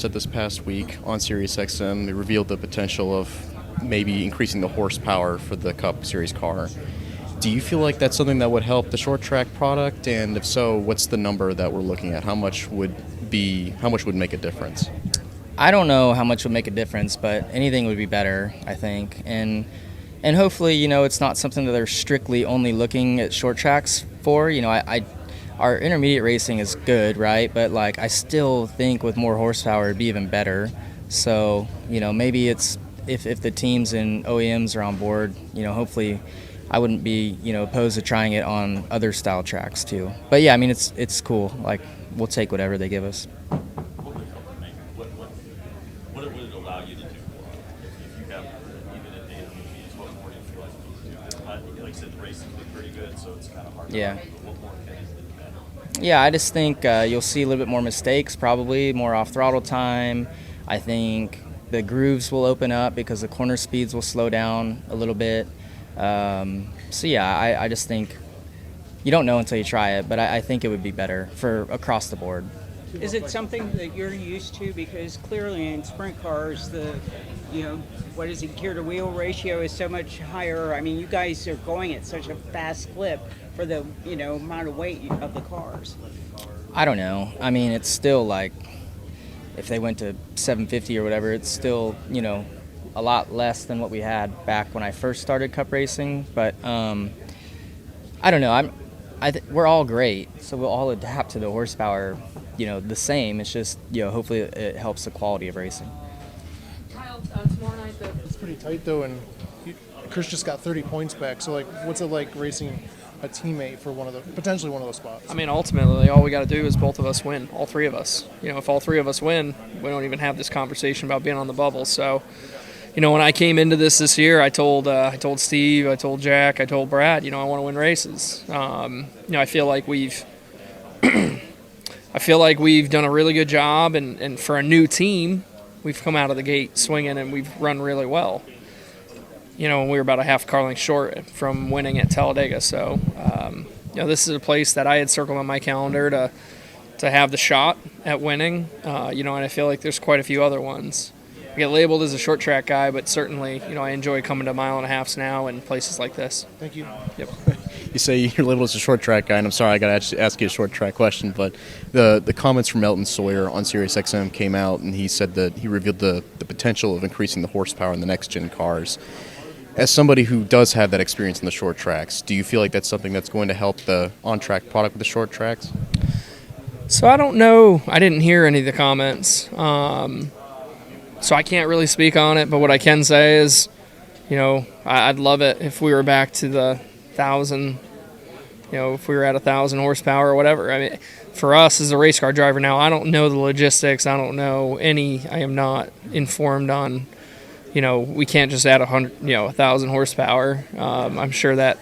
said this past week on SiriusXM, it revealed the potential of maybe increasing the horsepower for the Cup Series car. Do you feel like that's something that would help the short track product? And if so, what's the number that we're looking at? How much would make a difference? I don't know how much would make a difference, but anything would be better, I think. And hopefully, it's not something that they're strictly only looking at short tracks for. Our intermediate racing is good, right? But I still think with more horsepower it'd be even better. So, maybe it's if the teams and OEMs are on board, hopefully I wouldn't be, opposed to trying it on other style tracks too. But yeah, it's cool. We'll take whatever they give us. What would help make what would it allow you to do? If you have even a day of movies, what more do you feel like you need to do? Like I said, the racing's been pretty good, so it's kind of hard. Yeah. What more can you do? Yeah, I just think you'll see a little bit more mistakes, probably more off throttle time. I think the grooves will open up because the corner speeds will slow down a little bit. So yeah, I just think you don't know until you try it, but I think it would be better for across the board. Is it something that you're used to? Because clearly in sprint cars, gear to wheel ratio is so much higher. I mean, you guys are going at such a fast clip for the, amount of weight of the cars. I don't know. I mean, it's still if they went to 750 or whatever, it's still, a lot less than what we had back when I first started Cup racing. But I don't know. We're all great, so we'll all adapt to the horsepower, the same. It's just, hopefully it helps the quality of racing. Kyle, tomorrow night, it's pretty tight though, and Chris just got 30 points back. So what's it like racing a teammate for potentially one of those spots? I mean, ultimately, all we got to do is both of us win, all three of us. If all three of us win, we don't even have this conversation about being on the bubble. So, when I came into this year, I told Steve, I told Jack, I told Brad, I want to win races. I feel like we've done a really good job, and for a new team, we've come out of the gate swinging, and we've run really well. We were about a half car length short from winning at Talladega. So, this is a place that I had circled on my calendar to have the shot at winning. And I feel like there's quite a few other ones. I get labeled as a short track guy, but certainly, I enjoy coming to mile and a halfs now and places like this. Thank you. Yep. You say you're labeled as a short track guy, and I'm sorry I got to ask you a short track question, but the comments from Elton Sawyer on SiriusXM came out, and he said that he revealed the potential of increasing the horsepower in the next-gen cars. As somebody who does have that experience in the short tracks, do you feel like that's something that's going to help the on-track product with the short tracks? So I don't know. I didn't hear any of the comments. So I can't really speak on it, but what I can say is, I'd love it if we were back to the 1,000, if we were at 1,000 horsepower or whatever. I mean, for us as a race car driver now, I don't know the logistics. I don't know I am not informed on, we can't just add 1,000 horsepower. I'm sure that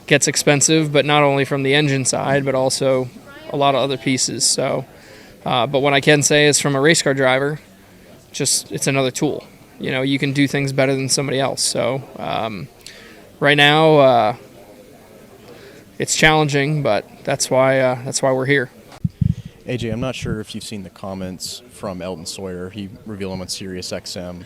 gets expensive, but not only from the engine side, but also a lot of other pieces. So, but what I can say is from a race car driver, it's another tool. You can do things better than somebody else. So right now it's challenging, but that's why we're here. AJ, I'm not sure if you've seen the comments from Elton Sawyer. He revealed them on SiriusXM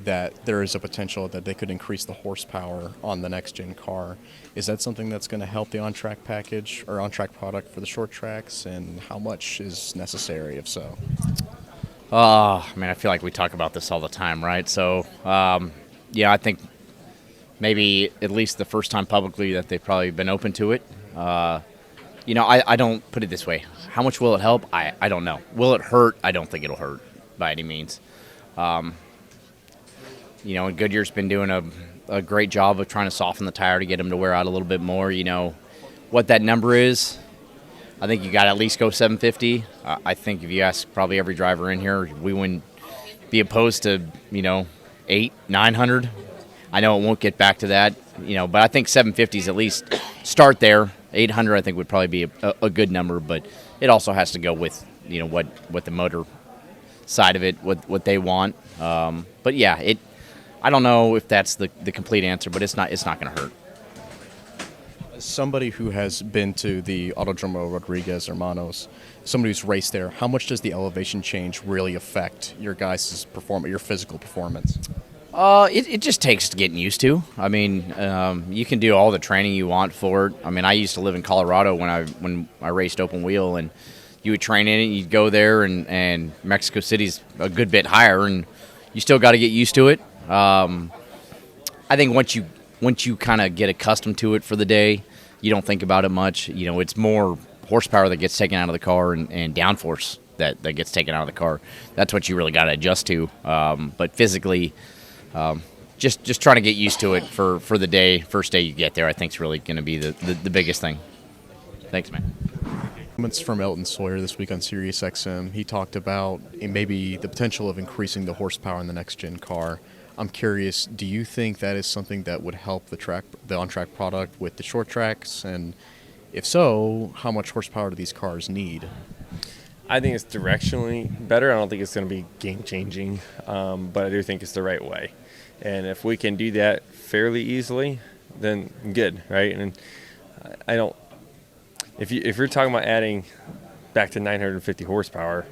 that there is a potential that they could increase the horsepower on the next-gen car. Is that something that's going to help the on-track package or on-track product for the short tracks, and how much is necessary, if so? I feel like we talk about this all the time, right? So, I think maybe at least the first time publicly that they've probably been open to it. I don't put it this way. How much will it help? I don't know. Will it hurt? I don't think it'll hurt by any means. And Goodyear's been doing a great job of trying to soften the tire to get them to wear out a little bit more. What that number is, I think you got to at least go 750. I think if you ask probably every driver in here, we wouldn't be opposed to, 800, 900. I know it won't get back to that, but I think 750 is at least start there. 800 I think would probably be a good number, but it also has to go with, what the motor side of it, what they want. But yeah, I don't know if that's the complete answer, but it's not going to hurt. Somebody who has been to the Autodromo Rodriguez Hermanos, somebody who's raced there, how much does the elevation change really affect your guys' performance, your physical performance? It just takes getting used to. I mean, you can do all the training you want for it. I mean, I used to live in Colorado when I raced open wheel, and you would train in it. You'd go there, and Mexico City's a good bit higher, and you still got to get used to it. I think once you kind of get accustomed to it for the day, you don't think about it much. You know, it's more horsepower that gets taken out of the car and downforce that gets taken out of the car. That's what you really got to adjust to. But physically, just trying to get used to it for the day, first day you get there, I think is really going to be the biggest thing. Thanks, man. Comments from Elton Sawyer this week on Sirius XM. He talked about maybe the potential of increasing the horsepower in the next-gen car. I'm curious, do you think that is something that would help the on-track product with the short tracks? And if so, how much horsepower do these cars need? I think it's directionally better. I don't think it's going to be game-changing, but I do think it's the right way. And if we can do that fairly easily, then good, right? And I don't. If you're talking about adding back to 950 horsepower,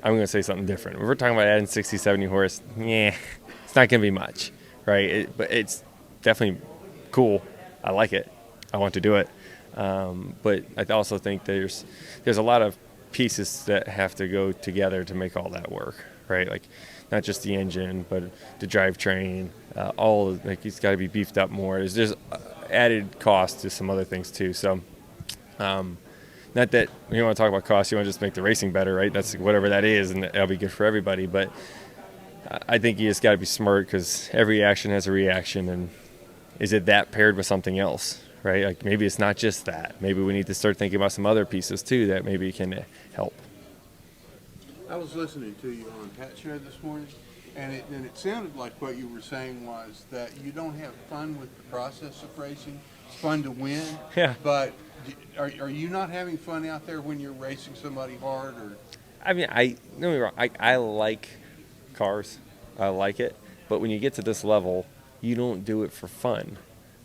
I'm going to say something different. If we're talking about adding 60, 70 horse, it's not going to be much, right? But it's definitely cool. I like it. I want to do it. But I also think there's a lot of pieces that have to go together to make all that work, right? Like not just the engine, but the drivetrain, it's got to be beefed up more. There's added cost to some other things too. So, not that you want to talk about cost, you want to just make the racing better, right? That's whatever that is, and that'll be good for everybody. But I think you just got to be smart because every action has a reaction, and is it that paired with something else, right? Like maybe it's not just that. Maybe we need to start thinking about some other pieces too that maybe can help. I was listening to you on Pat's show this morning, and it sounded like what you were saying was that you don't have fun with the process of racing. It's fun to win, Yeah. But are you not having fun out there when you're racing somebody hard? Or I mean, don't get me wrong. I like cars. I like it. But when you get to this level, you don't do it for fun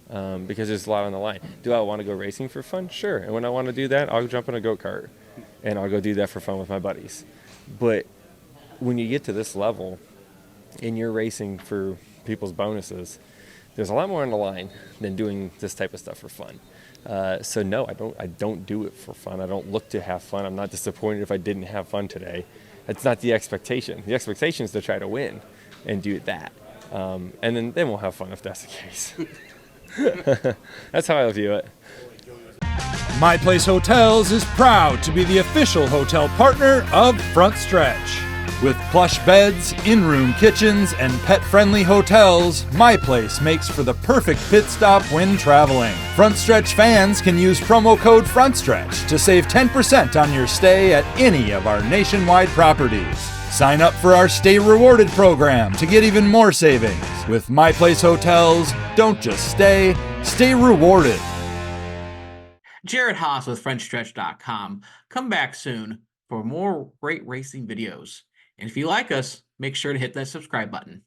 because there's a lot on the line. Do I want to go racing for fun? Sure. And when I want to do that, I'll jump in a go-kart, and I'll go do that for fun with my buddies. But when you get to this level and you're racing for people's bonuses, there's a lot more on the line than doing this type of stuff for fun. So no, I don't do it for fun. I don't look to have fun. I'm not disappointed if I didn't have fun today. That's not the expectation. The expectation is to try to win and do that. And then we'll have fun if that's the case. That's how I view it. My Place Hotels is proud to be the official hotel partner of Frontstretch. With plush beds, in-room kitchens, and pet-friendly hotels, My Place makes for the perfect pit stop when traveling. Frontstretch fans can use promo code Frontstretch to save 10% on your stay at any of our nationwide properties. Sign up for our Stay Rewarded program to get even more savings. With My Place Hotels, don't just stay, stay rewarded. Jared Haas with Frontstretch.com. Come back soon for more great racing videos. And if you like us, make sure to hit that subscribe button.